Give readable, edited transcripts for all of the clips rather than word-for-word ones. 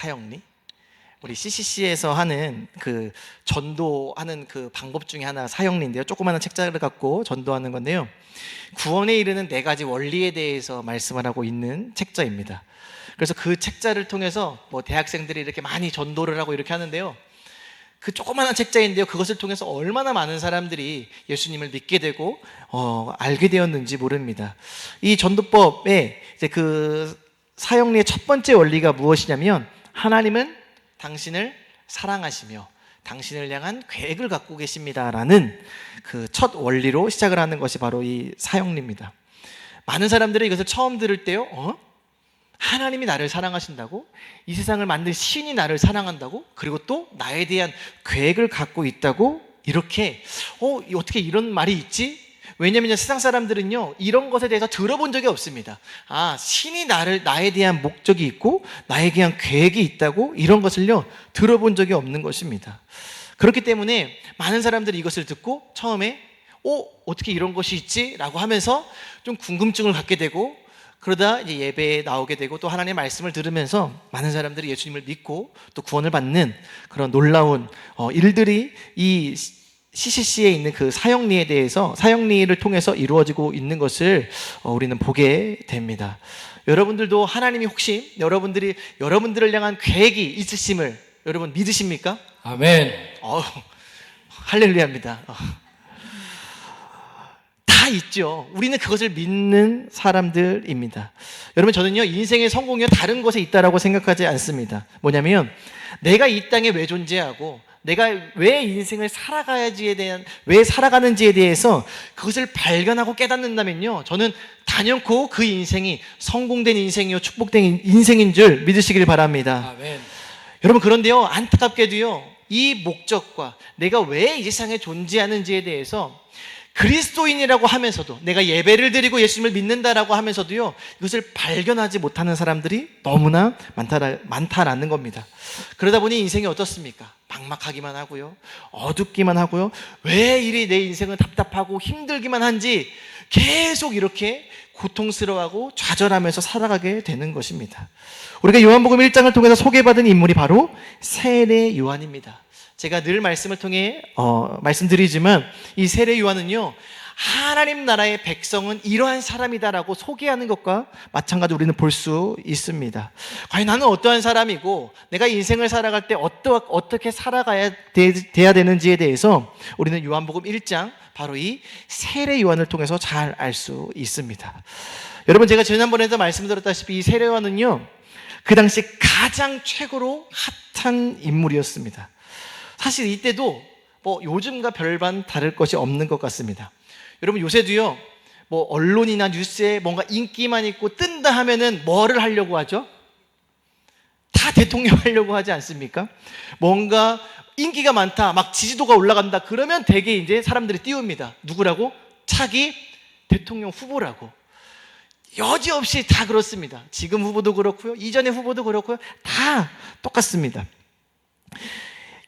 사형리? 우리 CCC에서 하는 그 전도하는 그 방법 중에 하나 사형리인데요. 조그마한 책자를 갖고 전도하는 건데요. 구원에 이르는 4가지 원리에 대해서 말씀을 하고 있는 책자입니다. 그래서 그 책자를 통해서 뭐 대학생들이 이렇게 많이 전도를 하고 이렇게 하는데요. 그 조그마한 책자인데요. 그것을 통해서 얼마나 많은 사람들이 예수님을 믿게 되고 알게 되었는지 모릅니다. 이 전도법의 이제 그 사형리의 첫 번째 원리가 무엇이냐면, 하나님은 당신을 사랑하시며 당신을 향한 계획을 갖고 계십니다라는 그 첫 원리로 시작을 하는 것이 바로 이 사형리입니다. 많은 사람들이 이것을 처음 들을 때요, 하나님이 나를 사랑하신다고? 이 세상을 만든 신이 나를 사랑한다고? 그리고 또 나에 대한 계획을 갖고 있다고? 이렇게 어떻게 이런 말이 있지? 왜냐하면 세상 사람들은요, 이런 것에 대해서 들어본 적이 없습니다. 신이 나에 대한 목적이 있고 나에 대한 계획이 있다고? 이런 것을요, 들어본 적이 없는 것입니다. 그렇기 때문에 많은 사람들이 이것을 듣고 처음에 어떻게 이런 것이 있지? 라고 하면서 좀 궁금증을 갖게 되고, 그러다 이제 예배에 나오게 되고 또 하나님의 말씀을 들으면서 많은 사람들이 예수님을 믿고 또 구원을 받는 그런 놀라운 일들이 이 CCC에 있는 그 사형리에 대해서, 사형리를 통해서 이루어지고 있는 것을 우리는 보게 됩니다. 여러분들도 하나님이 혹시 여러분들을 향한 계획이 있으심을 여러분 믿으십니까? 아멘. 할렐루야입니다. 다 있죠. 우리는 그것을 믿는 사람들입니다. 여러분, 저는요, 인생의 성공이요, 다른 것에 있다라고 생각하지 않습니다. 뭐냐면, 내가 이 땅에 왜 존재하고 내가 왜 인생을 왜 살아가는지에 대해서 그것을 발견하고 깨닫는다면요, 저는 단연코 그 인생이 성공된 인생이요, 축복된 인생인 줄 믿으시길 바랍니다. 아멘. 여러분, 그런데요, 안타깝게도요, 이 목적과 내가 왜 이 세상에 존재하는지에 대해서 그리스도인이라고 하면서도, 내가 예배를 드리고 예수님을 믿는다라고 하면서도요, 이것을 발견하지 못하는 사람들이 너무나 많다라는 겁니다. 그러다 보니 인생이 어떻습니까? 막막하기만 하고요, 어둡기만 하고요, 왜 이리 내 인생은 답답하고 힘들기만 한지 계속 이렇게 고통스러워하고 좌절하면서 살아가게 되는 것입니다. 우리가 요한복음 1장을 통해서 소개받은 인물이 바로 세례 요한입니다. 제가 늘 말씀을 통해 말씀드리지만, 이 세례 요한은요, 하나님 나라의 백성은 이러한 사람이다라고 소개하는 것과 마찬가지로 우리는 볼 수 있습니다. 과연 나는 어떠한 사람이고 내가 인생을 살아갈 때 어떻게 살아가야 돼야 되는지에 대해서 우리는 요한복음 1장, 바로 이 세례 요한을 통해서 잘 알 수 있습니다. 여러분, 제가 지난번에도 말씀드렸다시피 이 세례 요한은요, 그 당시 가장 최고로 핫한 인물이었습니다. 사실 이때도 뭐 요즘과 별반 다를 것이 없는 것 같습니다. 여러분, 요새도요, 뭐 언론이나 뉴스에 뭔가 인기만 있고 뜬다 하면은 뭐를 하려고 하죠? 다 대통령 하려고 하지 않습니까? 뭔가 인기가 많다, 막 지지도가 올라간다, 그러면 되게 이제 사람들이 띄웁니다. 누구라고? 차기 대통령 후보라고. 여지없이 다 그렇습니다. 지금 후보도 그렇고요, 이전의 후보도 그렇고요, 다 똑같습니다.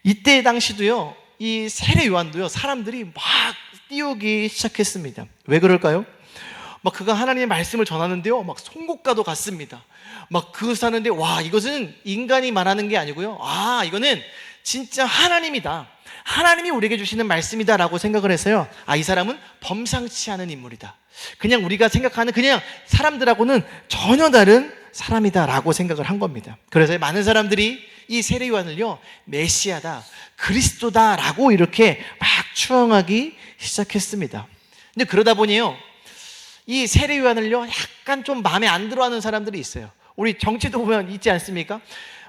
이때 당시도요, 이 세례 요한도요, 사람들이 막 띄우기 시작했습니다. 왜 그럴까요? 막 그가 하나님의 말씀을 전하는데요, 막 송곳과도 같습니다. 막 그것을 하는데, 와, 이것은 인간이 말하는 게 아니고요, 이거는 진짜 하나님이다, 하나님이 우리에게 주시는 말씀이다라고 생각을 해서요, 이 사람은 범상치 않은 인물이다, 그냥 우리가 생각하는 그냥 사람들하고는 전혀 다른 사람이다라고 생각을 한 겁니다. 그래서 많은 사람들이 이 세례 요한을요, 메시아다, 그리스도다라고 이렇게 막 추앙하기 시작했습니다. 근데 그러다 보니요, 이 세례 요한을요, 약간 좀 마음에 안 들어하는 사람들이 있어요. 우리 정치도 보면 있지 않습니까?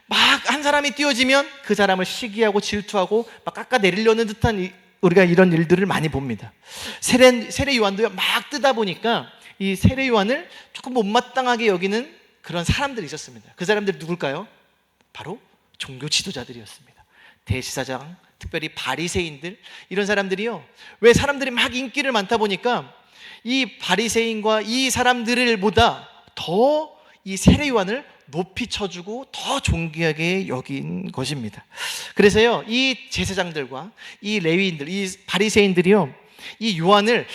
막 한 사람이 띄워지면 그 사람을 시기하고 질투하고 막 깎아내리려는 듯한 우리가 이런 일들을 많이 봅니다. 세례 요한도요, 막 뜨다 보니까 이 세례 요한을 조금 못마땅하게 여기는 그런 사람들이 있었습니다. 그 사람들이 누굴까요? 바로 종교 지도자들이었습니다. 대제사장, 특별히 바리새인들, 이런 사람들이요, 왜 사람들이 막 인기를 많다 보니까 이 바리새인과 이 사람들보다 더 이 세례 요한을 높이 쳐주고 더 존귀하게 여긴 것입니다. 그래서요, 이 제사장들과 이 레위인들, 이 바리새인들이요, 이 요한을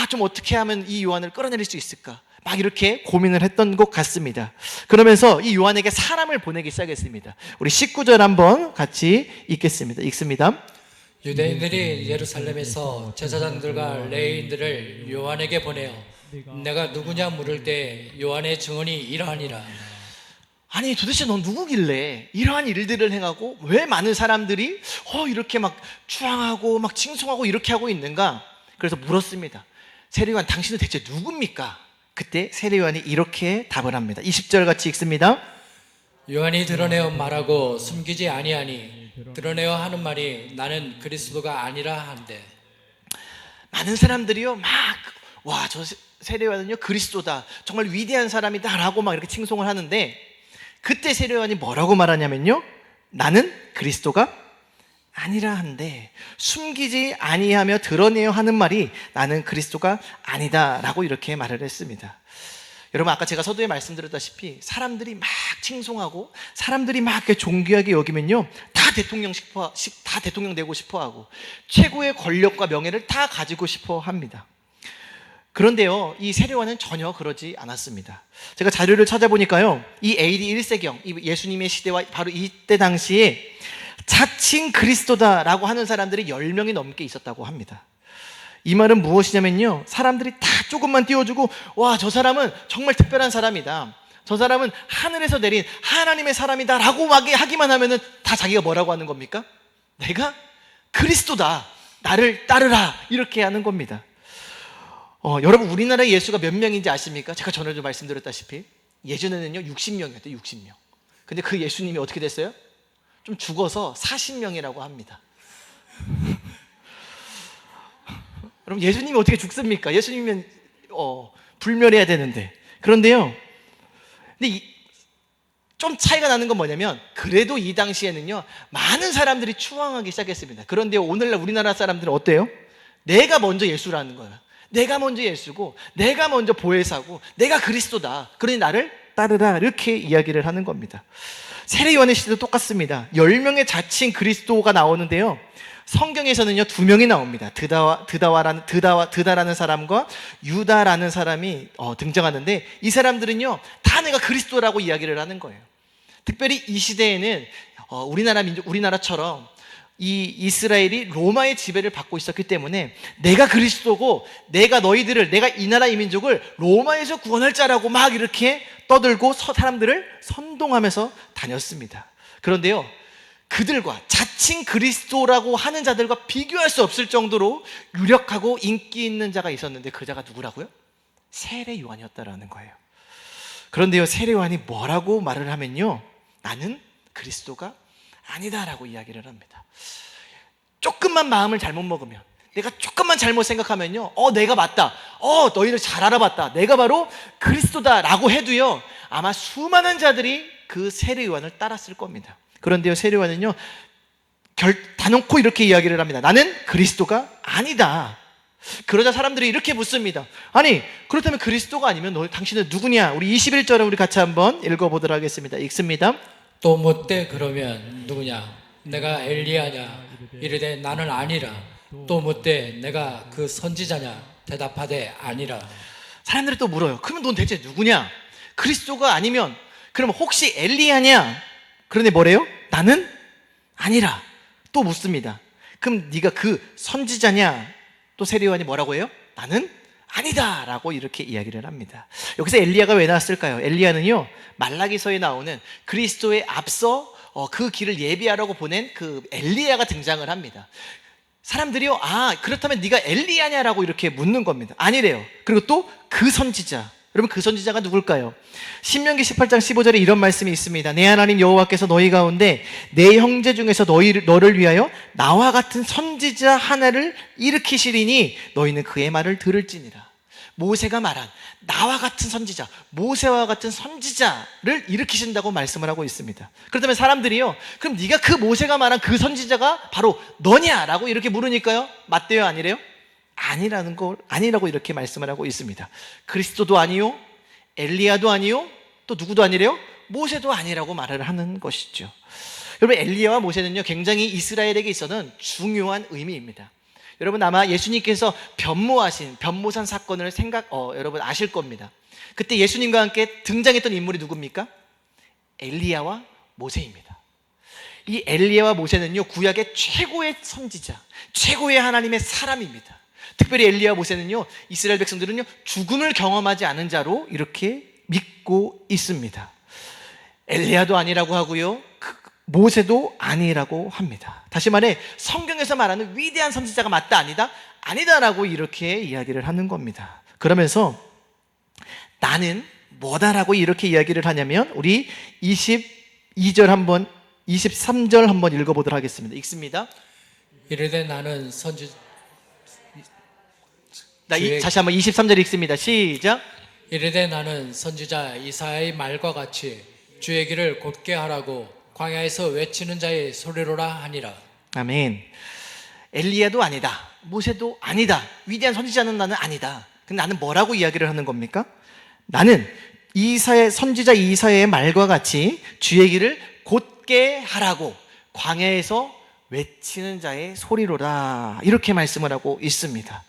좀 어떻게 하면 이 요한을 끌어내릴 수 있을까, 막 이렇게 고민을 했던 것 같습니다. 그러면서 이 요한에게 사람을 보내기 시작했습니다. 우리 19절 한번 같이 읽습니다. 유대인들이 예루살렘에서 제사장들과 레위인들을 요한에게 보내어 내가 누구냐 물을 때 요한의 증언이 이러하니라. 아니 도대체 넌 누구길래 이러한 일들을 행하고 왜 많은 사람들이 이렇게 막 추앙하고 막 칭송하고 이렇게 하고 있는가? 그래서 물었습니다. 세례요한 당신은 대체 누굽니까? 그때 세례요한이 이렇게 답을 합니다. 20절 같이 읽습니다. 요한이 드러내어 말하고 숨기지 아니하니 드러내어 하는 말이 나는 그리스도가 아니라 한데. 많은 사람들이요 저 세례요한은요 그리스도다, 정말 위대한 사람이다 라고 막 이렇게 칭송을 하는데, 그때 세례요한이 뭐라고 말하냐면요, 나는 그리스도가 아니라 한데, 숨기지 아니하며 드러내어 하는 말이 나는 그리스도가 아니다 라고 이렇게 말을 했습니다. 여러분, 아까 제가 서두에 말씀드렸다시피 사람들이 막 칭송하고 사람들이 막 존귀하게 여기면요 다 대통령 되고 싶어하고 최고의 권력과 명예를 다 가지고 싶어 합니다. 그런데요, 이 세례요한은 전혀 그러지 않았습니다. 제가 자료를 찾아보니까요, 이 AD 1세경, 이 예수님의 시대와 바로 이때 당시에 자칭 그리스도다라고 하는 사람들이 10명이 넘게 있었다고 합니다. 이 말은 무엇이냐면요, 사람들이 다 조금만 띄워주고 와, 저 사람은 정말 특별한 사람이다, 저 사람은 하늘에서 내린 하나님의 사람이다 라고 하기만 하면은 다 자기가 뭐라고 하는 겁니까? 내가 그리스도다, 나를 따르라, 이렇게 하는 겁니다. 여러분, 우리나라의 예수가 몇 명인지 아십니까? 제가 전에도 말씀드렸다시피 예전에는요 60명이었대요. 60명. 근데 그 예수님이 어떻게 됐어요? 좀 죽어서 40명이라고 합니다. 여러분, 예수님이 어떻게 죽습니까? 예수님은 불멸해야 되는데. 그런데요, 근데 좀 차이가 나는 건 뭐냐면, 그래도 이 당시에는요 많은 사람들이 추앙하기 시작했습니다. 그런데 오늘날 우리나라 사람들은 어때요? 내가 먼저 예수라는 거예요. 내가 먼저 예수고, 내가 먼저 보혜사고, 내가 그리스도다, 그러니 나를 따르라, 이렇게 이야기를 하는 겁니다. 세례요한의 시대도 똑같습니다. 10명의 자칭 그리스도가 나오는데요, 성경에서는요 2명이 나옵니다. 드다라는 사람과 유다라는 사람이 등장하는데, 이 사람들은요 다 내가 그리스도라고 이야기를 하는 거예요. 특별히 이 시대에는 우리나라처럼 이 이스라엘이 로마의 지배를 받고 있었기 때문에 내가 그리스도고, 내가 이 나라 이 민족을 로마에서 구원할 자라고 막 이렇게 떠들고 사람들을 선동하면서 다녔습니다. 그런데요, 그들과 자칭 그리스도라고 하는 자들과 비교할 수 없을 정도로 유력하고 인기 있는 자가 있었는데, 그 자가 누구라고요? 세례요한이었다라는 거예요. 그런데요, 세례요한이 뭐라고 말을 하면요, 나는 그리스도가 아니다라고 이야기를 합니다. 조금만 마음을 잘못 먹으면, 내가 조금만 잘못 생각하면요, 내가 맞다, 너희를 잘 알아봤다, 내가 바로 그리스도다라고 해도요 아마 수많은 자들이 그 세례요한을 따랐을 겁니다. 그런데요, 세례요한은요 단언코 이렇게 이야기를 합니다. 나는 그리스도가 아니다. 그러자 사람들이 이렇게 묻습니다. 아니, 그렇다면 그리스도가 아니면 당신은 누구냐? 우리 21절을 우리 같이 한번 읽어보도록 하겠습니다. 읽습니다. 또 묻되 그러면 누구냐? 내가 엘리야냐? 이르되 나는 아니라. 또 묻되 내가 그 선지자냐? 대답하되 아니라. 사람들이 또 물어요. 그러면 넌 대체 누구냐? 그리스도가 아니면 그럼 혹시 엘리야냐? 그런데 뭐래요? 나는 아니라. 또 묻습니다. 그럼 네가 그 선지자냐? 또 세례요한이 뭐라고 해요? 나는 아니다 라고 이렇게 이야기를 합니다. 여기서 엘리야가 왜 나왔을까요? 엘리야는요 말라기서에 나오는 그리스도에 앞서 그 길을 예비하라고 보낸 그 엘리야가 등장을 합니다. 사람들이요, 그렇다면 네가 엘리야냐라고 이렇게 묻는 겁니다. 아니래요. 그리고 또 그 선지자, 여러분 그 선지자가 누굴까요? 신명기 18장 15절에 이런 말씀이 있습니다. 내 하나님 여호와께서 너희 가운데 내 형제 중에서 너를 위하여 나와 같은 선지자 하나를 일으키시리니 너희는 그의 말을 들을지니라. 모세가 말한 나와 같은 선지자, 모세와 같은 선지자를 일으키신다고 말씀을 하고 있습니다. 그렇다면 사람들이요, 그럼 네가 그 모세가 말한 그 선지자가 바로 너냐라고 이렇게 물으니까요, 맞대요, 아니래요? 아니라고 이렇게 말씀을 하고 있습니다. 그리스도도 아니요, 엘리야도 아니요, 또 누구도 아니래요? 모세도 아니라고 말을 하는 것이죠. 여러분, 엘리야와 모세는요 굉장히 이스라엘에게 있어서는 중요한 의미입니다. 여러분, 아마 예수님께서 변모산 사건을 여러분 아실 겁니다. 그때 예수님과 함께 등장했던 인물이 누굽니까? 엘리야와 모세입니다. 이 엘리야와 모세는요, 구약의 최고의 선지자, 최고의 하나님의 사람입니다. 특별히 엘리야와 모세는요, 이스라엘 백성들은요, 죽음을 경험하지 않은 자로 이렇게 믿고 있습니다. 엘리야도 아니라고 하고요, 모세도 아니라고 합니다. 다시 말해 성경에서 말하는 위대한 선지자가 맞다 아니다? 아니다라고 이렇게 이야기를 하는 겁니다. 그러면서 나는 뭐다라고 이렇게 이야기를 하냐면, 우리 22절 한번, 23절 한번 읽어보도록 하겠습니다. 읽습니다. 이르되 나는 다시 한번 23절 읽습니다. 시작. 이르되 나는 선지자 이사야의 말과 같이 주의 길을 곧게 하라고 광야에서 외치는 자의 소리로라 하니라. 아멘. 엘리야도 아니다, 모세도 아니다, 위대한 선지자는 나는 아니다. 근데 나는 뭐라고 이야기를 하는 겁니까? 나는 선지자 이사야의 말과 같이 주의 길을 곧게 하라고 광야에서 외치는 자의 소리로라, 이렇게 말씀을 하고 있습니다.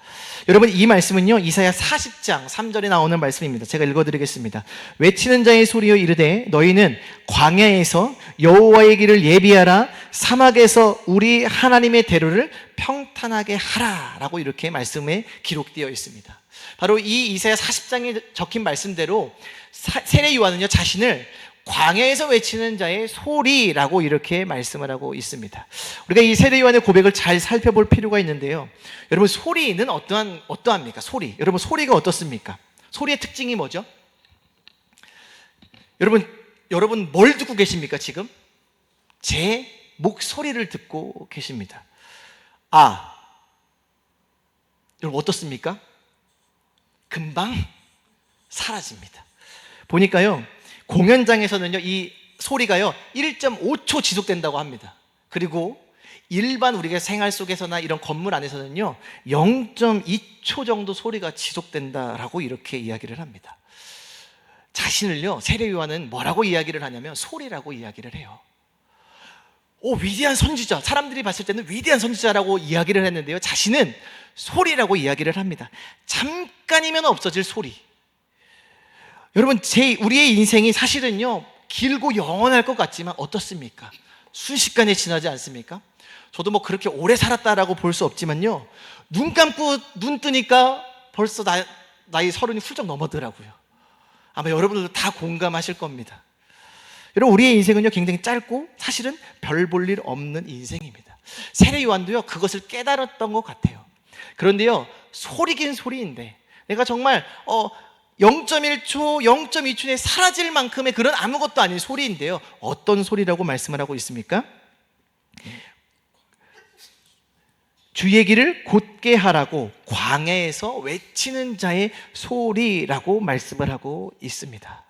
여러분, 이 말씀은요, 이사야 40장 3절에 나오는 말씀입니다. 제가 읽어드리겠습니다. 외치는 자의 소리여 이르되 너희는 광야에서 여호와의 길을 예비하라, 사막에서 우리 하나님의 대로를 평탄하게 하라 라고 이렇게 말씀에 기록되어 있습니다. 바로 이 이사야 40장에 적힌 말씀대로 세례 요한은요, 자신을 광야에서 외치는 자의 소리라고 이렇게 말씀을 하고 있습니다. 우리가 이 세례 요한의 고백을 잘 살펴볼 필요가 있는데요, 여러분, 소리는 어떠합니까? 소리. 여러분, 소리가 어떻습니까? 소리의 특징이 뭐죠? 여러분 뭘 듣고 계십니까? 지금 제 목소리를 듣고 계십니다. 여러분 어떻습니까? 금방 사라집니다. 보니까요, 공연장에서는요, 이 소리가요 1.5초 지속된다고 합니다. 그리고 일반 우리가 생활 속에서나 이런 건물 안에서는요 0.2초 정도 소리가 지속된다라고 이렇게 이야기를 합니다. 자신을요, 세례 요한은 뭐라고 이야기를 하냐면 소리라고 이야기를 해요. 위대한 선지자, 사람들이 봤을 때는 위대한 선지자라고 이야기를 했는데요, 자신은 소리라고 이야기를 합니다. 잠깐이면 없어질 소리. 여러분, 우리의 인생이 사실은요 길고 영원할 것 같지만 어떻습니까? 순식간에 지나지 않습니까? 저도 뭐 그렇게 오래 살았다라고 볼 수 없지만요, 눈 감고 눈 뜨니까 벌써 나이 30이 훌쩍 넘어더라고요. 아마 여러분들도 다 공감하실 겁니다. 여러분, 우리의 인생은요 굉장히 짧고 사실은 별 볼 일 없는 인생입니다. 세례 요한도요 그것을 깨달았던 것 같아요. 그런데요, 소리긴 소리인데 내가 정말 0.1초, 0.2초에 사라질 만큼의 그런 아무것도 아닌 소리인데요, 어떤 소리라고 말씀을 하고 있습니까? 주의 길을 곧게 하라고 광야에서 외치는 자의 소리라고 말씀을 하고 있습니다.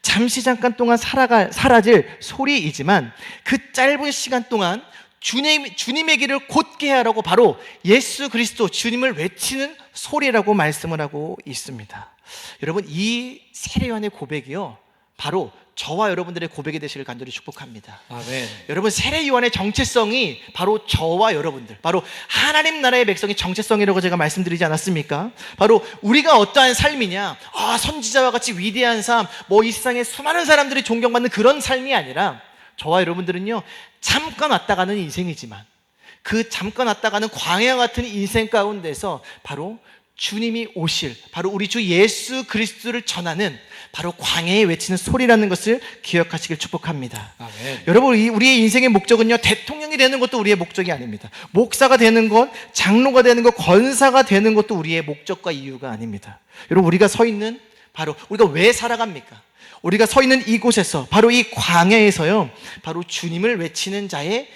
잠깐 동안 사라질 소리이지만 그 짧은 시간 동안 주님의 길을 곧게 하라고 바로 예수 그리스도 주님을 외치는 소리라고 말씀을 하고 있습니다. 여러분, 이 세례 요한의 고백이요 바로 저와 여러분들의 고백이 되시길 간절히 축복합니다. 아멘. 여러분, 세례 요한의 정체성이 바로 저와 여러분들, 바로 하나님 나라의 백성의 정체성이라고 제가 말씀드리지 않았습니까? 바로 우리가 어떠한 삶이냐, 선지자와 같이 위대한 삶, 이 세상에 수많은 사람들이 존경받는 그런 삶이 아니라, 저와 여러분들은요 잠깐 왔다 가는 인생이지만 그 잠깐 왔다 가는 광야 같은 인생 가운데서 바로 주님이 오실, 바로 우리 주 예수 그리스도를 전하는 바로 광야에 외치는 소리라는 것을 기억하시길 축복합니다. 아멘. 여러분, 우리의 인생의 목적은요 대통령이 되는 것도 우리의 목적이 아닙니다. 목사가 되는 것, 장로가 되는 것, 권사가 되는 것도 우리의 목적과 이유가 아닙니다. 여러분, 우리가 서 있는, 바로 우리가 왜 살아갑니까? 우리가 서 있는 이곳에서, 바로 이 광야에서요 바로 주님을 외치는 자의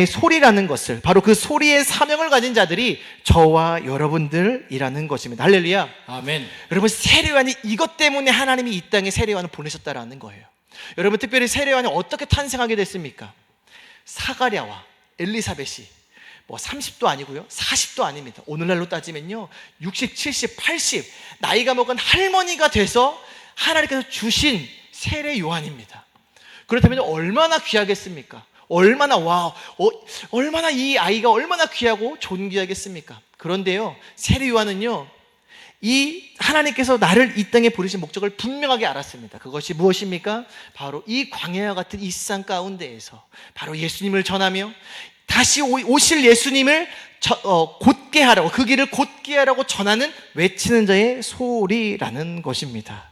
소리라는 것을, 바로 그 소리의 사명을 가진 자들이 저와 여러분들이라는 것입니다. 할렐루야. 아멘. 여러분, 세례 요한이 이것 때문에 하나님이 이 땅에 세례 요한을 보내셨다라는 거예요. 여러분, 특별히 세례 요한이 어떻게 탄생하게 됐습니까? 사가랴와 엘리사벳이 30도 아니고요 40도 아닙니다. 오늘날로 따지면요 60, 70, 80 나이가 먹은 할머니가 돼서 하나님께서 주신 세례 요한입니다. 그렇다면 얼마나 귀하겠습니까? 얼마나 얼마나 이 아이가 얼마나 귀하고 존귀하겠습니까? 그런데요, 세례 요한은요 이 하나님께서 나를 이 땅에 부르신 목적을 분명하게 알았습니다. 그것이 무엇입니까? 바로 이 광야와 같은 이 세상 가운데에서 바로 예수님을 전하며 다시 오실 예수님을 곧게 하라고, 그 길을 곧게 하라고 전하는 외치는 자의 소리라는 것입니다.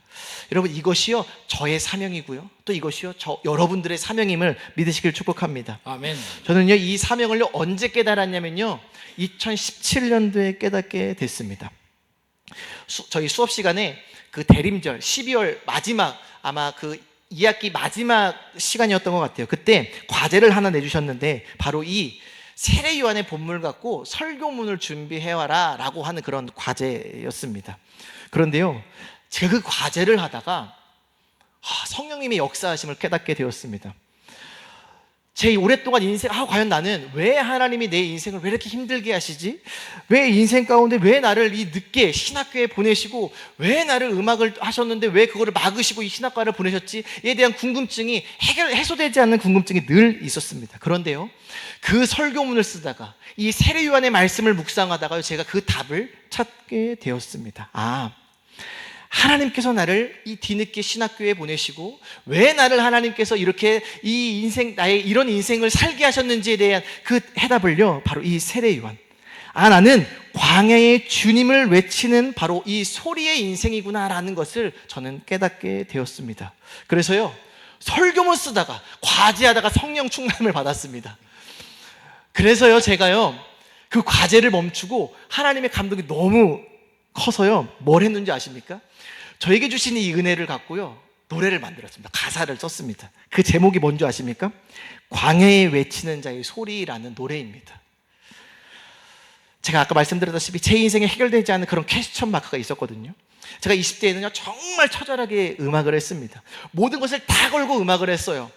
여러분, 이것이요 저의 사명이고요, 또 이것이요 여러분들의 사명임을 믿으시길 축복합니다. 아멘. 저는요 이 사명을 언제 깨달았냐면요 2017년도에 깨닫게 됐습니다. 저희 수업 시간에 그 대림절 12월 마지막, 아마 그 2학기 마지막 시간이었던 것 같아요. 그때 과제를 하나 내주셨는데 바로 이 세례 요한의 본문을 갖고 설교문을 준비해와라 라고 하는 그런 과제였습니다. 그런데요 제가 그 과제를 하다가 성령님의 역사하심을 깨닫게 되었습니다. 제 오랫동안 인생, 과연 나는 왜 하나님이 내 인생을 왜 이렇게 힘들게 하시지? 왜 인생 가운데 왜 나를 이 늦게 신학교에 보내시고, 왜 나를 음악을 하셨는데 왜 그거를 막으시고 이 신학과를 보내셨지?에 대한 궁금증이 해소되지 않는 궁금증이 늘 있었습니다. 그런데요, 그 설교문을 쓰다가 이 세례 요한의 말씀을 묵상하다가 제가 그 답을 찾게 되었습니다. 하나님께서 나를 이 뒤늦게 신학교에 보내시고 왜 나를 하나님께서 이렇게 이 인생, 나의 이런 인생을 살게 하셨는지에 대한 그 해답을요 바로 이 세례 요한, 나는 광야의 주님을 외치는 바로 이 소리의 인생이구나 라는 것을 저는 깨닫게 되었습니다. 그래서요 설교문 쓰다가 과제하다가 성령 충만을 받았습니다. 그래서요 제가요 그 과제를 멈추고 하나님의 감동이 너무 커서요 뭘 했는지 아십니까? 저에게 주신 이 은혜를 갖고요 노래를 만들었습니다. 가사를 썼습니다. 그 제목이 뭔지 아십니까? 광야에 외치는 자의 소리라는 노래입니다. 제가 아까 말씀드렸다시피 제 인생에 해결되지 않는 그런 퀘스천 마크가 있었거든요. 제가 20대에는요 정말 처절하게 음악을 했습니다. 모든 것을 다 걸고 음악을 했어요.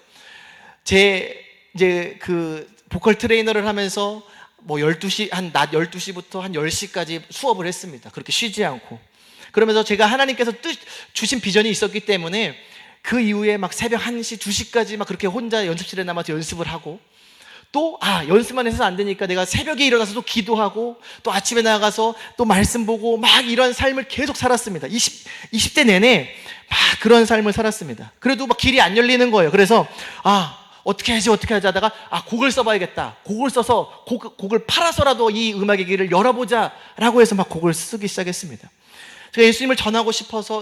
이제 그 보컬 트레이너를 하면서 뭐 낮 12시부터 한 10시까지 수업을 했습니다. 그렇게 쉬지 않고. 그러면서 제가 하나님께서 주신 비전이 있었기 때문에 그 이후에 막 새벽 1시, 2시까지 막 그렇게 혼자 연습실에 남아서 연습을 하고, 또 연습만 해서 안 되니까 내가 새벽에 일어나서 또 기도하고, 또 아침에 나가서 또 말씀 보고 막 이런 삶을 계속 살았습니다. 20대 내내 막 그런 삶을 살았습니다. 그래도 막 길이 안 열리는 거예요. 그래서 어떻게 하지 하다가 곡을 써봐야겠다. 곡을 써서 곡을 팔아서라도 이 음악의 길을 열어보자 라고 해서 막 곡을 쓰기 시작했습니다. 제가 예수님을 전하고 싶어서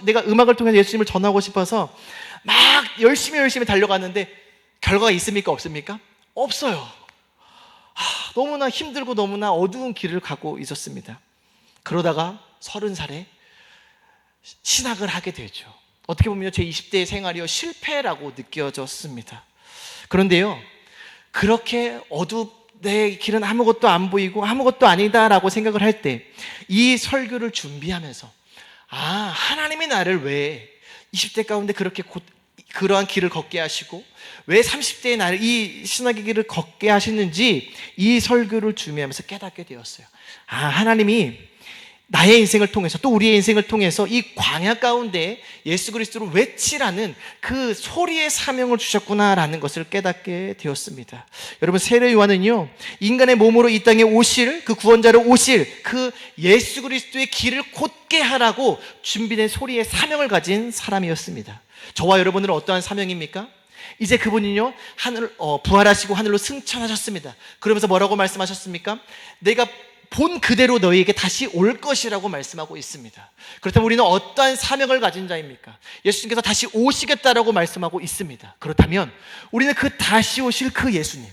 내가 음악을 통해서 예수님을 전하고 싶어서 막 열심히 달려갔는데 결과가 있습니까? 없습니까? 없어요. 너무나 힘들고 너무나 어두운 길을 가고 있었습니다. 그러다가 30살에 신학을 하게 되죠. 어떻게 보면 제 20대 생활이요 실패라고 느껴졌습니다. 그런데요 그렇게 내 길은 아무것도 안 보이고 아무것도 아니다라고 생각을 할 때 이 설교를 준비하면서 하나님이 나를 왜 20대 가운데 그렇게 그러한 길을 걷게 하시고 왜 30대의 나를 이 신학의 길을 걷게 하시는지 이 설교를 준비하면서 깨닫게 되었어요. 하나님이 나의 인생을 통해서, 또 우리의 인생을 통해서 이 광야 가운데 예수 그리스도를 외치라는 그 소리의 사명을 주셨구나라는 것을 깨닫게 되었습니다. 여러분, 세례 요한은요 인간의 몸으로 이 땅에 오실, 그 구원자로 오실 그 예수 그리스도의 길을 곧게 하라고 준비된 소리의 사명을 가진 사람이었습니다. 저와 여러분들은 어떠한 사명입니까? 이제 그분이요 부활하시고 하늘로 승천하셨습니다. 그러면서 뭐라고 말씀하셨습니까? 내가 본 그대로 너희에게 다시 올 것이라고 말씀하고 있습니다. 그렇다면 우리는 어떠한 사명을 가진 자입니까? 예수님께서 다시 오시겠다라고 말씀하고 있습니다. 그렇다면 우리는 그 다시 오실 그 예수님,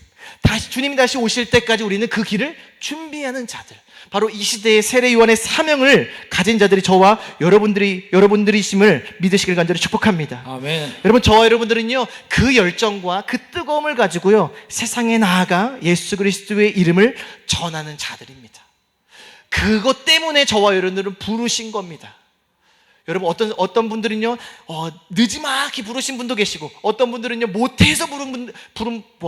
주님이 다시 오실 때까지 우리는 그 길을 준비하는 자들, 바로 이 시대의 세례 요한의 사명을 가진 자들이 저와 여러분들이심을 믿으시길 간절히 축복합니다. 아멘. 여러분, 저와 여러분들은요 그 열정과 그 뜨거움을 가지고요 세상에 나아가 예수 그리스도의 이름을 전하는 자들입니다. 그것 때문에 저와 여러분들은 부르신 겁니다. 여러분, 어떤 분들은요 늦지막히 부르신 분도 계시고, 어떤 분들은요 못해서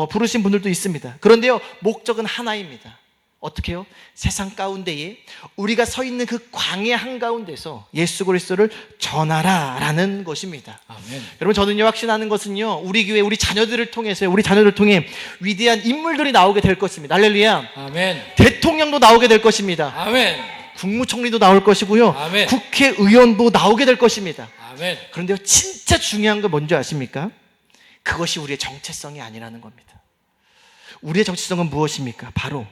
부르신 분들도 있습니다. 그런데요 목적은 하나입니다. 어떻게 해요? 세상 가운데에 우리가 서 있는 그 광야 한가운데서 예수 그리스도를 전하라라는 것입니다. 아멘. 여러분, 저는요 확신하는 것은요 우리 교회, 우리 자녀들을 통해서요, 우리 자녀들 통해 위대한 인물들이 나오게 될 것입니다. 할렐루야. 아멘. 대통령도 나오게 될 것입니다. 아멘. 국무총리도 나올 것이고요. 아멘. 국회의원도 나오게 될 것입니다. 아멘. 그런데요, 진짜 중요한 건 뭔지 아십니까? 그것이 우리의 정체성이 아니라는 겁니다. 우리의 정체성은 무엇입니까? 바로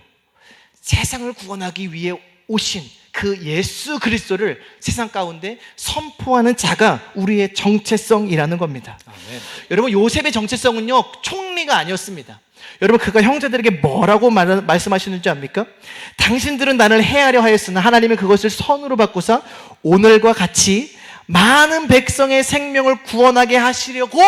세상을 구원하기 위해 오신 그 예수 그리스도를 세상 가운데 선포하는 자가 우리의 정체성이라는 겁니다. 아멘. 여러분, 요셉의 정체성은요, 총리가 아니었습니다. 여러분, 그가 형제들에게 뭐라고 말씀하시는지 압니까? 당신들은 나를 해하려 하였으나 하나님은 그것을 선으로 바꾸사 오늘과 같이 많은 백성의 생명을 구원하게 하시려고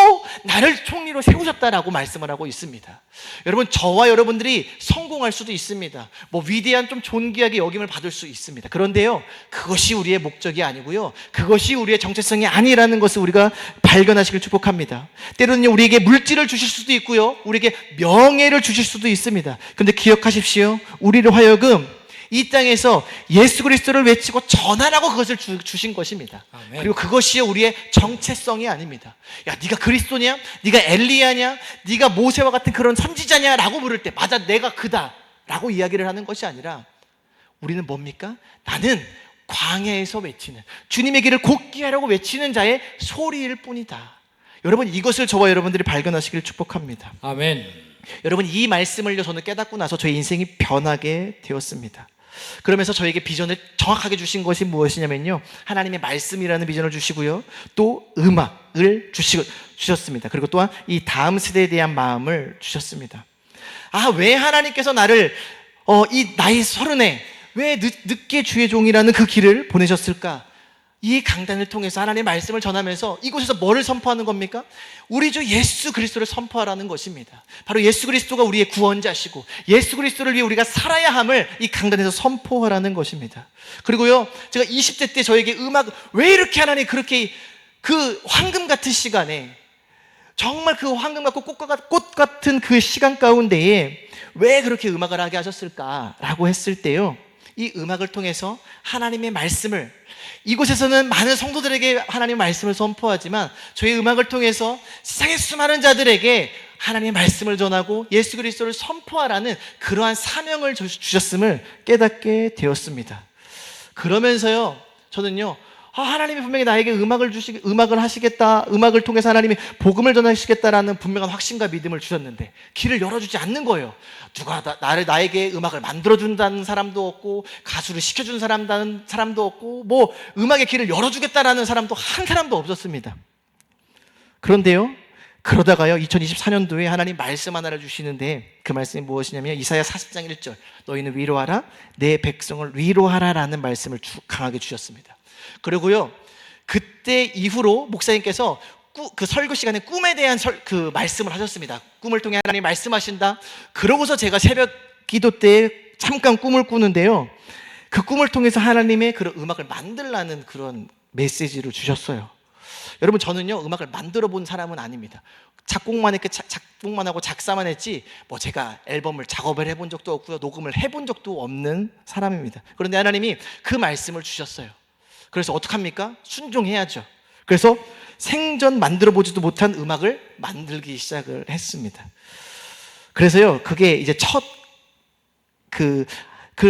나를 총리로 세우셨다라고 말씀을 하고 있습니다. 여러분, 저와 여러분들이 성공할 수도 있습니다. 위대한 좀 존귀하게 여김을 받을 수 있습니다. 그런데요, 그것이 우리의 목적이 아니고요, 그것이 우리의 정체성이 아니라는 것을 우리가 발견하시길 축복합니다. 때로는요, 우리에게 물질을 주실 수도 있고요, 우리에게 명예를 주실 수도 있습니다. 그런데 기억하십시오. 우리를 하여금 이 땅에서 예수 그리스도를 외치고 전하라고 그것을 주신 것입니다. 아멘. 그리고 그것이 우리의 정체성이 아닙니다. 야, 네가 그리스도냐? 네가 엘리야냐? 네가 모세와 같은 그런 선지자냐? 라고 물을 때 맞아, 내가 그다 라고 이야기를 하는 것이 아니라 우리는 뭡니까? 나는 광야에서 외치는, 주님의 길을 곧게 하려고 외치는 자의 소리일 뿐이다. 여러분, 이것을 저와 여러분들이 발견하시길 축복합니다. 아멘. 여러분, 이 말씀을요, 저는 깨닫고 나서 저의 인생이 변하게 되었습니다. 그러면서 저에게 비전을 정확하게 주신 것이 무엇이냐면요, 하나님의 말씀이라는 비전을 주시고요, 또 음악을 주셨습니다. 그리고 또한 이 다음 세대에 대한 마음을 주셨습니다. 왜 하나님께서 나를 이 나이 30에 왜 늦게 주의 종이라는 그 길을 보내셨을까? 이 강단을 통해서 하나님의 말씀을 전하면서 이곳에서 뭐를 선포하는 겁니까? 우리 주 예수 그리스도를 선포하라는 것입니다. 바로 예수 그리스도가 우리의 구원자시고 예수 그리스도를 위해 우리가 살아야 함을 이 강단에서 선포하라는 것입니다. 그리고요, 제가 20대 때 저에게 음악, 왜 이렇게 하나님 그렇게 그 황금 같은 시간에, 정말 그 황금 같고 꽃 같은 그 시간 가운데에 왜 그렇게 음악을 하게 하셨을까라고 했을 때요, 이 음악을 통해서 하나님의 말씀을, 이곳에서는 많은 성도들에게 하나님의 말씀을 선포하지만 저희 음악을 통해서 세상의 수많은 자들에게 하나님의 말씀을 전하고 예수 그리스도를 선포하라는 그러한 사명을 주셨음을 깨닫게 되었습니다. 그러면서요, 저는요, 하나님이 분명히 나에게 음악을 하시겠다, 음악을 통해서 하나님이 복음을 전하시겠다라는 분명한 확신과 믿음을 주셨는데 길을 열어주지 않는 거예요. 누가 나에게 음악을 만들어준다는 사람도 없고, 가수를 시켜준 사람도 없고, 음악의 길을 열어주겠다라는 사람도 한 사람도 없었습니다. 그런데요, 그러다가요, 2024년도에 하나님 말씀 하나를 주시는데 그 말씀이 무엇이냐면 이사야 40장 1절, 너희는 위로하라, 내 백성을 위로하라라는 말씀을 강하게 주셨습니다. 그리고요, 그때 이후로 목사님께서 그 설교 시간에 꿈에 대한 그 말씀을 하셨습니다. 꿈을 통해 하나님이 말씀하신다. 그러고서 제가 새벽 기도 때 잠깐 꿈을 꾸는데요, 그 꿈을 통해서 하나님의 그런 음악을 만들라는 그런 메시지를 주셨어요. 여러분, 저는요, 음악을 만들어 본 사람은 아닙니다. 작곡만 하고 작사만 했지 제가 앨범을 작업을 해본 적도 없고요, 녹음을 해본 적도 없는 사람입니다. 그런데 하나님이 그 말씀을 주셨어요. 그래서 어떡합니까? 순종해야죠. 그래서 생전 만들어 보지도 못한 음악을 만들기 시작을 했습니다. 그래서요, 그게 이제 그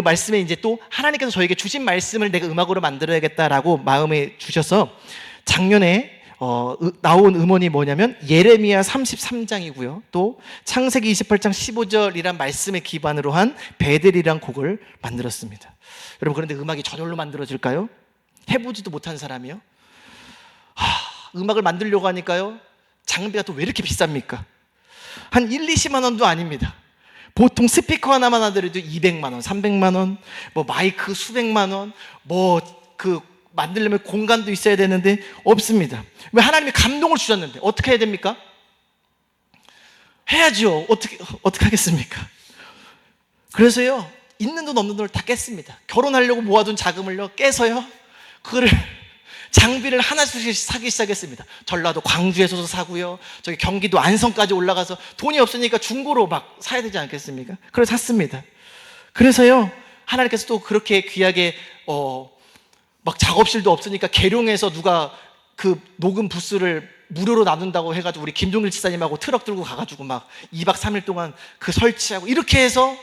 말씀에 이제 또 하나님께서 저에게 주신 말씀을 내가 음악으로 만들어야겠다라고 마음에 주셔서 작년에 나온 음원이 뭐냐면 예레미야 33장이고요, 또 창세기 28장 15절이란 말씀에 기반으로 한 베델이란 곡을 만들었습니다. 여러분, 그런데 음악이 저절로 만들어질까요? 해보지도 못한 사람이요? 음악을 만들려고 하니까요, 장비가 또 왜 이렇게 비쌉니까? 한 1-20만 원도 아닙니다. 보통 스피커 하나만 하더라도 200만 원, 300만 원, 마이크 수백만 원, 만들려면 공간도 있어야 되는데 없습니다. 왜? 하나님이 감동을 주셨는데 어떻게 해야 됩니까? 해야죠. 어떻게 하겠습니까? 그래서요, 있는 돈 없는 돈을 다 깼습니다. 결혼하려고 모아둔 자금을요 깨서요, 그거를 장비를 하나씩 사기 시작했습니다. 전라도 광주에서도 사고요, 저기 경기도 안성까지 올라가서 돈이 없으니까 중고로 막 사야 되지 않겠습니까? 그래서 샀습니다. 그래서요, 하나님께서 또 그렇게 귀하게 작업실도 없으니까 계룡에서 누가 그 녹음 부스를 무료로 나눈다고 해가지고 우리 김종일 지사님하고 트럭 들고 가가지고 2박 3일 동안 그 설치하고 이렇게 해서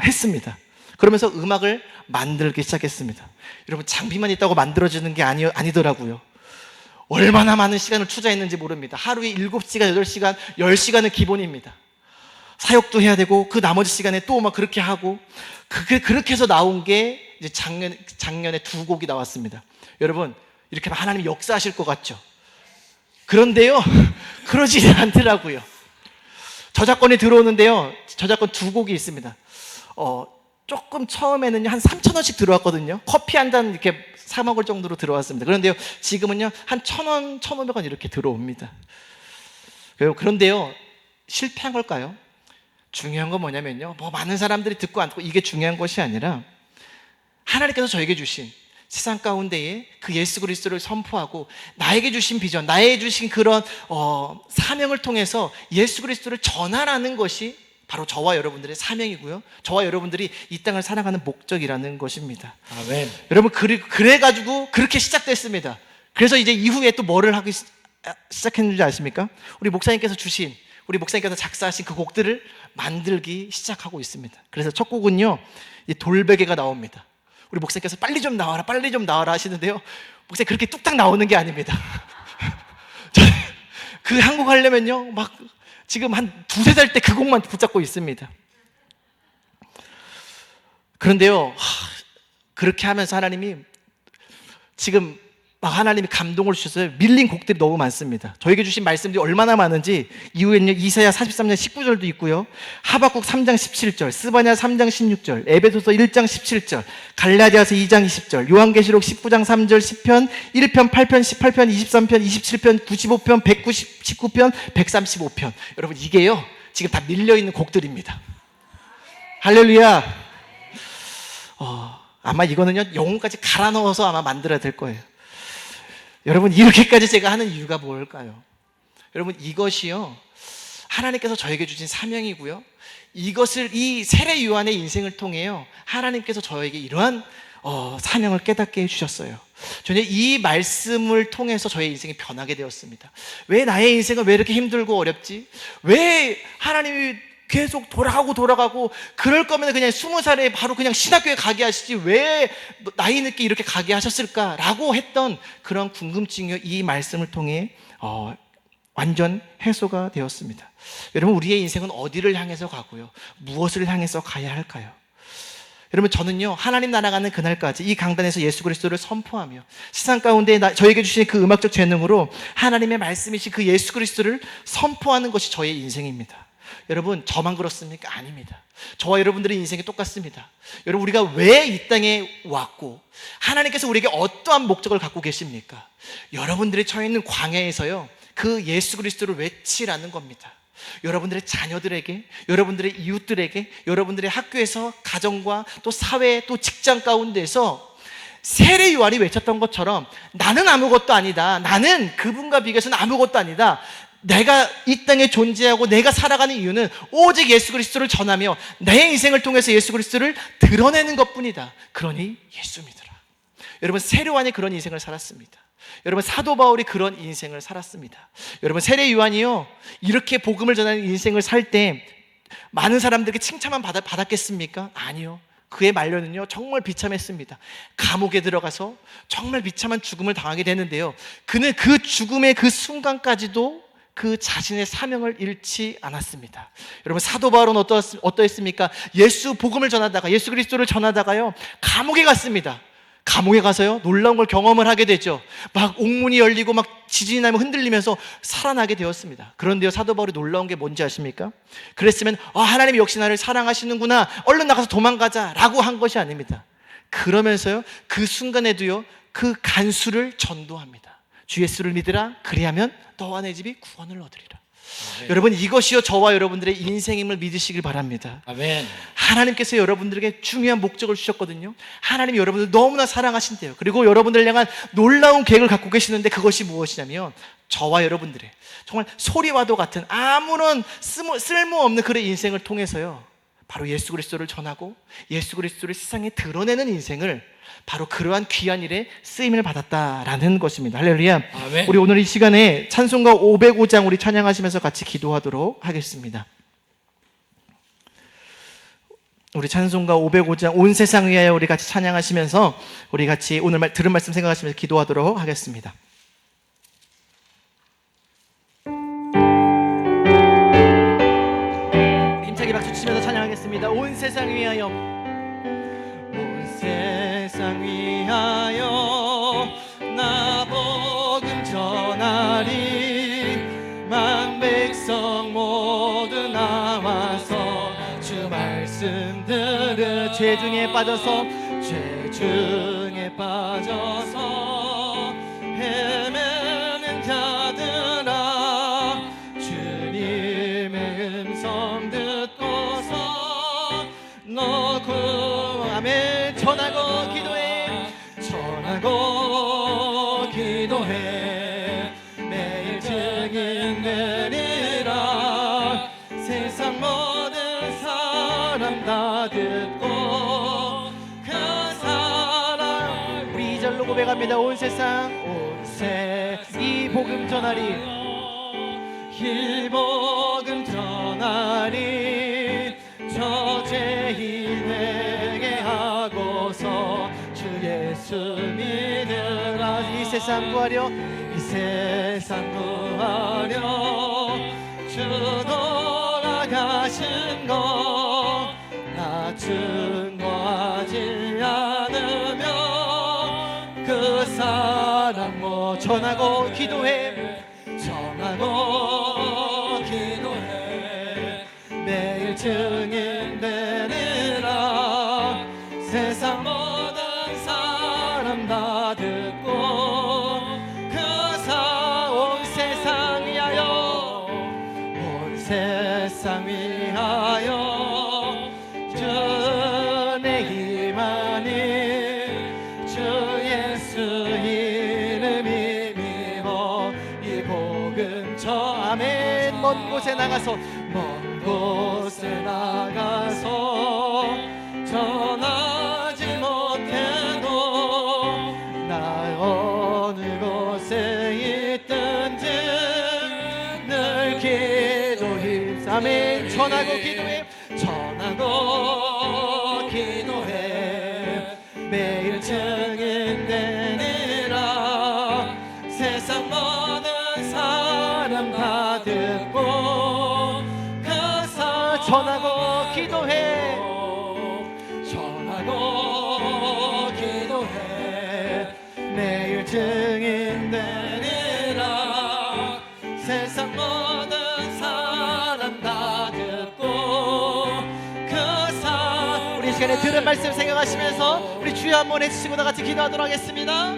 했습니다. 그러면서 음악을 만들기 시작했습니다. 여러분, 장비만 있다고 만들어지는 게 아니더라고요. 얼마나 많은 시간을 투자했는지 모릅니다. 하루에 7시간, 8시간, 10시간은 기본입니다. 사역도 해야 되고 그 나머지 시간에 또 막 그렇게 하고, 그렇게 해서 나온 게 이제 작년에 2곡이 나왔습니다. 여러분, 이렇게 하나님이 역사하실 것 같죠? 그런데요, 그러지 않더라고요. 저작권이 들어오는데요, 저작권 2곡이 있습니다. 조금 처음에는요, 한 3,000원씩 들어왔거든요. 커피 한 잔 이렇게 사 먹을 정도로 들어왔습니다. 그런데요, 지금은요, 한 1,000원, 1,500원 이렇게 들어옵니다. 그런데요, 실패한 걸까요? 중요한 건 뭐냐면요, 많은 사람들이 듣고 안 듣고 이게 중요한 것이 아니라, 하나님께서 저에게 주신 세상 가운데에 그 예수 그리스도를 선포하고 나에게 주신 비전, 나에게 주신 그런 사명을 통해서 예수 그리스도를 전하라는 것이 바로 저와 여러분들의 사명이고요, 저와 여러분들이 이 땅을 살아가는 목적이라는 것입니다. 아멘. 여러분, 그래가지고 그렇게 시작됐습니다. 그래서 이제 이후에 또 뭐를 하기 시작했는지 아십니까? 우리 목사님께서 작사하신 그 곡들을 만들기 시작하고 있습니다. 그래서 첫 곡은요, 이 돌베개가 나옵니다. 우리 목사님께서 빨리 좀 나와라 하시는데요, 목사님 그렇게 뚝딱 나오는 게 아닙니다. 그 한 곡 하려면요, 막 지금 한 2-3달 때 그 곡만 붙잡고 있습니다. 그런데요, 그렇게 하면서 하나님이 지금 막 하나님이 감동을 주셔서 밀린 곡들이 너무 많습니다. 저에게 주신 말씀들이 얼마나 많은지 이후에는요, 이사야 43장 19절도 있고요, 하박국 3장 17절, 스바냐 3장 16절, 에베소서 1장 17절, 갈라디아서 2장 20절, 요한계시록 19장 3절, 시편 1편, 8편, 18편, 23편, 27편, 95편, 119편, 135편. 여러분, 이게요, 지금 다 밀려있는 곡들입니다. 할렐루야. 아마 이거는요, 영혼까지 갈아 넣어서 아마 만들어야 될 거예요. 여러분, 이렇게까지 제가 하는 이유가 뭘까요? 여러분, 이것이요, 하나님께서 저에게 주신 사명이고요, 이것을 이 세례 요한의 인생을 통해요, 하나님께서 저에게 이러한 사명을 깨닫게 해주셨어요. 저는 이 말씀을 통해서 저의 인생이 변하게 되었습니다. 왜 나의 인생은 왜 이렇게 힘들고 어렵지? 왜 하나님이 계속 돌아가고 그럴 거면 그냥 20살에 바로 그냥 신학교에 가게 하시지 왜 나이 늦게 이렇게 가게 하셨을까라고 했던 그런 궁금증이 이 말씀을 통해 완전 해소가 되었습니다. 여러분, 우리의 인생은 어디를 향해서 가고요, 무엇을 향해서 가야 할까요? 여러분, 저는요, 하나님 나라 가는 그날까지 이 강단에서 예수 그리스도를 선포하며 세상 가운데 저에게 주신 그 음악적 재능으로 하나님의 말씀이신 그 예수 그리스도를 선포하는 것이 저의 인생입니다. 여러분, 저만 그렇습니까? 아닙니다. 저와 여러분들의 인생이 똑같습니다. 여러분, 우리가 왜 이 땅에 왔고 하나님께서 우리에게 어떠한 목적을 갖고 계십니까? 여러분들이 처해 있는 광야에서요, 그 예수 그리스도를 외치라는 겁니다. 여러분들의 자녀들에게, 여러분들의 이웃들에게, 여러분들의 학교에서, 가정과 또 사회, 또 직장 가운데서 세례 요한이 외쳤던 것처럼 나는 아무것도 아니다, 나는 그분과 비교해서는 아무것도 아니다, 내가 이 땅에 존재하고 내가 살아가는 이유는 오직 예수 그리스도를 전하며 내 인생을 통해서 예수 그리스도를 드러내는 것뿐이다. 그러니 예수 믿으라. 여러분, 세례 요한이 그런 인생을 살았습니다. 여러분, 사도 바울이 그런 인생을 살았습니다. 여러분, 세례 요한이요, 이렇게 복음을 전하는 인생을 살 때 많은 사람들에게 칭찬만 받았겠습니까? 아니요. 그의 말년은요, 정말 비참했습니다. 감옥에 들어가서 정말 비참한 죽음을 당하게 되는데요, 그는 그 죽음의 그 순간까지도 그 자신의 사명을 잃지 않았습니다. 여러분, 사도 바울은 어떠했습니까? 예수 복음을 전하다가, 예수 그리스도를 전하다가요, 감옥에 갔습니다. 감옥에 가서요, 놀라운 걸 경험을 하게 되죠. 막 옥문이 열리고 막 지진이 나면 흔들리면서 살아나게 되었습니다. 그런데요, 사도 바울이 놀라운 게 뭔지 아십니까? 그랬으면 하나님이 역시 나를 사랑하시는구나, 얼른 나가서 도망가자 라고 한 것이 아닙니다. 그러면서요, 그 순간에도요, 그 간수를 전도합니다. 주 예수를 믿으라, 그리하면 너와 내 집이 구원을 얻으리라. 아멘. 여러분, 이것이요, 저와 여러분들의 인생임을 믿으시길 바랍니다. 아멘. 하나님께서 여러분들에게 중요한 목적을 주셨거든요. 하나님이 여러분들 너무나 사랑하신대요. 그리고 여러분들을 향한 놀라운 계획을 갖고 계시는데, 그것이 무엇이냐면 저와 여러분들의 정말 소리와도 같은 아무런 쓸모없는 그런 인생을 통해서요, 바로 예수 그리스도를 전하고 예수 그리스도를 세상에 드러내는 인생을, 바로 그러한 귀한 일에 쓰임을 받았다라는 것입니다. 할렐루야. 아멘. 우리 오늘 이 시간에 찬송가 505장 우리 찬양하시면서 같이 기도하도록 하겠습니다. 우리 찬송가 505장 온 세상 위하여 우리 같이 찬양하시면서 우리 같이 오늘 들은 말씀 생각하시면서 기도하도록 하겠습니다. 힘차게 박수 치면서 찬양하겠습니다. 온 세상 위하여, 온 세상 위하여 나 복음 전하리. 만 백성 모두 나와서 주 말씀 들으. 죄 중에 빠져서 헤매는 자들아, 주님의 음성 듣고서 너 구함을 전하고 기도해. 매일 증인 되리라. 세상 모든 사람 다 듣고 그 사람. 우리 2절로 고백합니다. 온 세상 이 복음 전하리. 이 복음 전하리. 저죄인 회개하고서 주 예수 믿으라. 이 세상 구하려 주 돌아가신 거 나 증거하지 않으면 그 사람 뭐 전하고 기도해. 매일 증인 되리라. 세상 모든 사람 다 듣고 온 세상 위하여 주의 힘하니. 주 예수 이름이 미워 이 복음 아멘. 먼 곳에 나가서 전하지 못해도 나 어느 곳에 있든지 늘 기도 힘써. 아멘. 전하고 기도해. 매일 증인 되리라. 세상 모든 사람 다 듣고 전하고 기도해. 매일 증인 되리라. 세상 모든 사람 다 듣고 우리 이 시간에 들은 말씀 생각하시면서 우리 주여 한번 해주시고 다 같이 기도하도록 하겠습니다.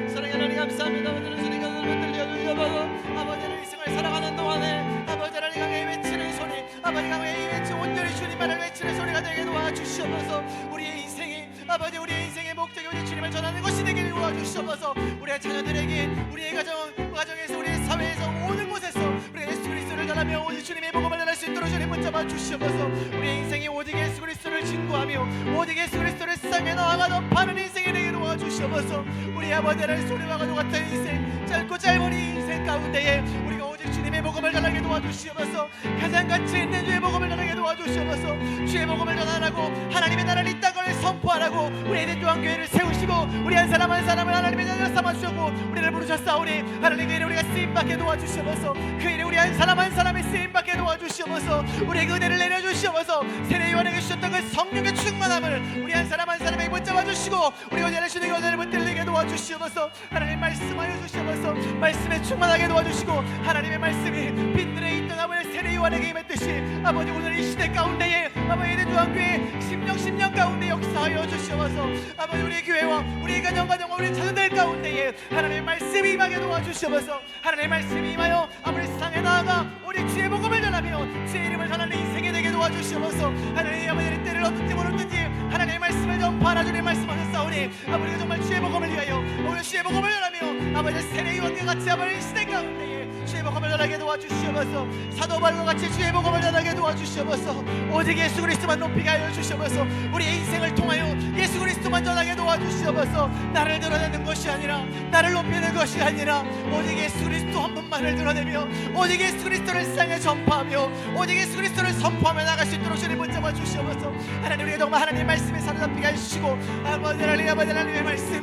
사랑의 하나님 감사합니다. 오늘은 주님과 여러분들 들려주셔서 아버지를 이 생을 살아가는 동안에 아버지 하나님 강에 외치는 소리, 아버지 강에 외치 온전히 주님만을 외치는 소리가 되게 도와주시옵소서. 우리의 인생의 목적이 오직 주님을 전하는 것이 되길 도와주시옵소서. 우리의 자녀들에게, 우리의 가정에서, 우리의 사회에서, 모든 곳에서 우리가 예수 그리스도를 전하며 오직 주님의 복음을 전할 수 있도록 주님 붙잡아 주시옵소서. 우리의 인생이 오직 예수 그리스도를 증거하며 오직 예수 그리스도를 세상에 나아가서 파는 인생이 되게 도와주시옵소서. 우리 아버지 하나님 소리와 같은 인생, 짧고 짧은 이 인생 가운데에 우리가 오직 주님의 복음을 전하게 도와주시옵소서. 가장 가치 있는 주의 복음을 전하게 도와주시옵소서. 주의 복음을 전하라고, 하나님의 나라를 이 땅을 선포하라고 우리 에덴 교회를 세우시고 우리 한 사람 한 사람을 하나님의 자녀로 삼아주시고 우리를 부르셨사오니 하나님의 일에 우리가 쓰임받게 도와주시옵소서. 그 일에 우리 한 사람 한 사람의 쓰임받게 도와주시옵소서. 우리에게 은혜를 내려주시옵소서. 세례 요한에게 주셨던 그 성령의 충만함을 우리 한 사람 한 사람에게 붙잡아 주시고 우리 은혜를 주는 은혜를 붙들리게 도와주시옵소서. 하나님 말씀하여 주시옵소서. 말씀에 충만하게 도와주시고 하나님의 말씀이 빛들에 있던 아버지 세례 요한에게 임했듯이 아버지 오늘 이 시대 가운데에 아버지 에덴 교회 10년 가운데 역사하여 주시옵소서. 아버지 우리 교회와 우리 가정과 우리 자녀들 가운데에 하나님의 말씀이 임하게 도와주시옵소서. 하나님의 말씀이 임하여 아버지 세상에 나아가 우리 주의 복음을 전하며 주의 이름을 전하는 인생이 되게 도와주시옵소서. 하나님 아버지의 때를 얻든지 모르든지 하나님의 말씀을 전파하라. 주님 말씀하셨사오니 아버지가 정말 주의 복음을 위하여 오늘 주의 복음을 전하며 아버지 세례 요한과 같이 아버지 이 시대 가운데에 주의 복음을 전하게 도와주시옵소서. 사도 바울과 같이 주의 복음을 전하게 도와주시옵소서. 오직 예수 그리스도만 높이게 하여 주시옵소서. 우리의 인생을 통하여 예수 그리스도만 전하게 도와주시옵소서. 나를 드러내는 것이 아니라, 나를 높이는 것이 아니라, 오직 예수 그리스도 한 분만을 드러내며 오직 예수 그리스도를 세상에 전파하며 오직 예수 그리스도를 선포하며 나갈 수 있도록 주님 붙잡아 주시옵소서. 하나님, 우리가 정말 하나님의 말씀에 사로잡히게 해주시고, 아버지 하나님의 말씀이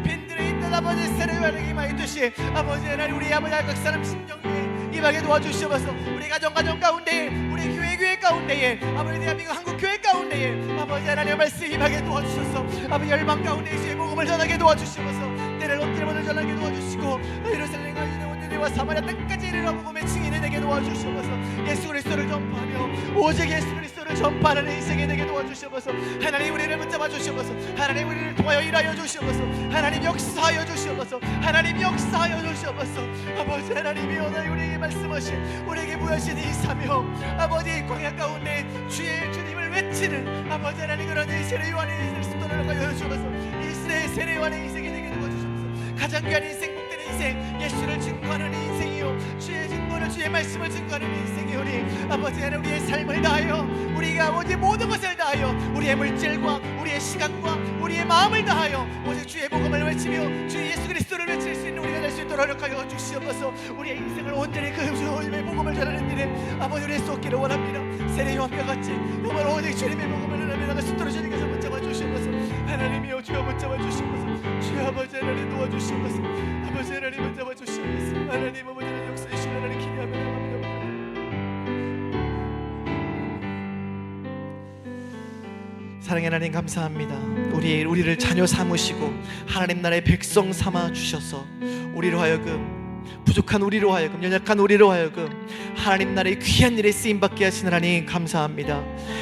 빈들에 있는 아버지 세례요한에게 임하였듯이 아버지 하나님, 우리 아버지 각 사람 심령 위에 임하게 도와주시옵소서. 우리 가정 가운데에, 우리 교회 가운데에, 아버지 대한민국 한국 교회 가운데에 아버지 하나님의 말씀 임하게 도와주셔서 아버지 열방 가운데 주의 복음을 전하게 도와주시옵소서. 때를 엎드려 전하게 도와주시고 예루살렘과 유대와 사마리아 땅까지 이르러 복음의 증인이 되게 도와주시옵소서. 예수 그리스도를 전파하며 오직 예수 그리스도를 전파하는 인생이 되게 도와주시옵소서. 하나님, 우리를 붙잡아 주시옵소서. 하나님, 우리를 통하여 일하여 주시옵소서. 하나님, 역사하여 주시옵소서. 하나님, 역사하여 주시옵소서. 아버지 하나님이 오늘 우리에게 말씀하신, 우리에게 부여하신 이 사명, 아버지 광야 가운데 주의 주님을 외치는 아버지 하나님, 그런 이 세례 요한의 인생을 하여 주시옵소서. 이 세례 요한의 인생이 되게 도와주시옵소서. 가장 귀한 인생, 복된 인생, 예수를 증거하는 인생이요, 주의 증거를, 주의 말씀을 증거하는 인생이오니 아버지 하나님, 우리의 삶을 다하여, 우리가 아버지 모든 것을 다하여, 우리의 물질과 우리의 시간과 우리의 마음을 다하여 오직 주의 복음을 외치며 주 예수 그리스도를 외칠 수 있는 우리가 될 수 있도록 노력하여 주시옵소서. 우리의 인생을 온전히 그 주님의 복음을 전하는 일에 아버지 우리의 쏟기를 원합니다. 세례 요한과 같이 정말 오직 주님의 복음을 전하며 나갈 수 있도록 주님께서 붙잡아 주시옵소서. 하나님이여, 주여 붙잡아 주시옵소서. 주여 아버지 하나님 도와주시옵소서. 아버지 하나님 붙잡아 주시옵소서. 하나님 아버지 하나님 역사해 주시는 하나님 기대하며 나갑니다. 사랑의 하나님, 감사합니다. 우리를 자녀 삼으시고 하나님 나라의 백성 삼아 주셔서 우리로 하여금, 부족한 우리로 하여금, 연약한 우리로 하여금 하나님 나라의 귀한 일에 쓰임받게 하신 하나님 감사합니다.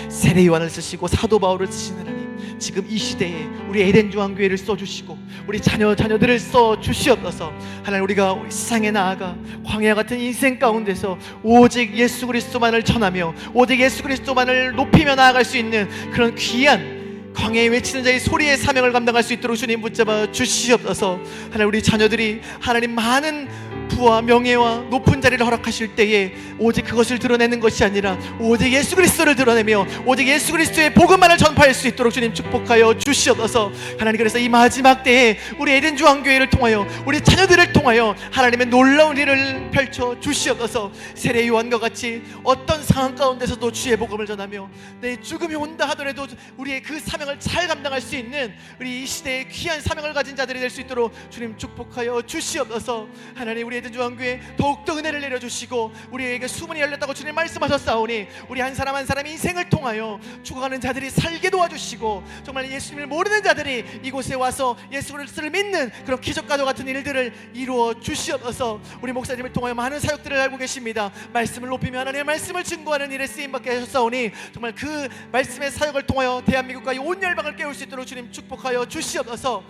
세례 요한을 쓰시고 사도 바울을 쓰신 하나님, 지금 이 시대에 우리 에덴 중앙교회를 써주시고 우리 자녀들을 써주시옵소서. 하나님, 우리가 세상에 나아가 광야 같은 인생 가운데서 오직 예수 그리스도만을 전하며 오직 예수 그리스도만을 높이며 나아갈 수 있는 그런 귀한 광야에 외치는 자의 소리의 사명을 감당할 수 있도록 주님 붙잡아 주시옵소서. 하나님, 우리 자녀들이 하나님 많은 부와 명예와 높은 자리를 허락하실 때에 오직 그것을 드러내는 것이 아니라 오직 예수 그리스도를 드러내며 오직 예수 그리스도의 복음만을 전파할 수 있도록 주님 축복하여 주시옵소서. 하나님, 그래서 이 마지막 때에 우리 에덴 중앙교회를 통하여 우리 자녀들을 통하여 하나님의 놀라운 일을 펼쳐 주시옵소서. 세례 요한과 같이 어떤 상황 가운데서도 주의 복음을 전하며 내 죽음이 온다 하더라도 우리의 그 사명을 잘 감당할 수 있는 우리 이 시대의 귀한 사명을 가진 자들이 될 수 있도록 주님 축복하여 주시옵소서. 하나님, 우리 에덴 중앙교회 더욱더 은혜를 내려주시고 우리에게 수문이 열렸다고 주님 말씀하셨사오니 우리 한 사람 한 사람의 인생을 통하여 죽어가는 자들이 살게 도와주시고 정말 예수님을 모르는 자들이 이곳에 와서 예수 그리스도를 믿는 그런 기적과도 같은 일들을 이루어 주시옵소서. 우리 목사님을 통하여 많은 사역들을 알고 계십니다. 말씀을 높이며 하나님의 말씀을 증거하는 일에 쓰임받게 하셨사오니 정말 그 말씀의 사역을 통하여 대한민국과 이 온 열방을 깨울 수 있도록 주님 축복하여 주시옵소서.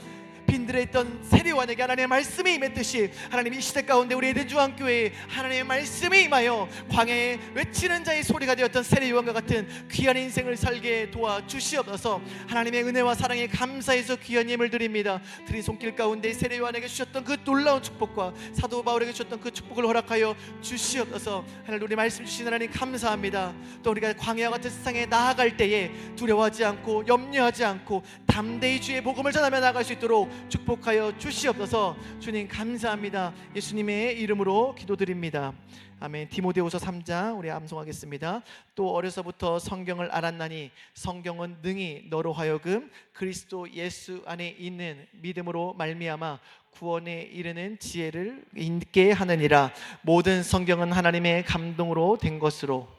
빈들에 있던 세례 요한에게 하나님의 말씀이 임했듯이 하나님, 이 시대 가운데 우리 에덴 중앙교회에 하나님의 말씀이 임하여 광야에 외치는 자의 소리가 되었던 세례 요한과 같은 귀한 인생을 살게 도와주시옵소서. 하나님의 은혜와 사랑에 감사해서 귀한 예물 드립니다. 드린 손길 가운데 세례 요한에게 주셨던 그 놀라운 축복과 사도 바울에게 주셨던 그 축복을 허락하여 주시옵소서. 하나님, 우리 말씀 주신 하나님 감사합니다. 또 우리가 광야와 같은 세상에 나아갈 때에 두려워하지 않고 염려하지 않고 담대히 주의 복음을 전하며 나아갈 수 있도록 축복하여 주시옵소서. 주님 감사합니다. 예수님의 이름으로 기도드립니다. 아멘. 디모데후서 3장 우리 암송하겠습니다. 또 어려서부터 성경을 알았나니 성경은 능히 너로 하여금 그리스도 예수 안에 있는 믿음으로 말미암아 구원에 이르는 지혜를 있게 하느니라. 모든 성경은 하나님의 감동으로 된 것으로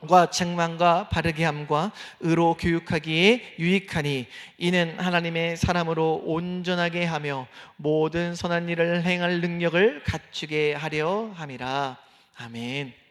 과 책망과 바르게 함과 의로 교육하기에 유익하니 이는 하나님의 사람으로 온전하게 하며 모든 선한 일을 행할 능력을 갖추게 하려 함이라. 아멘.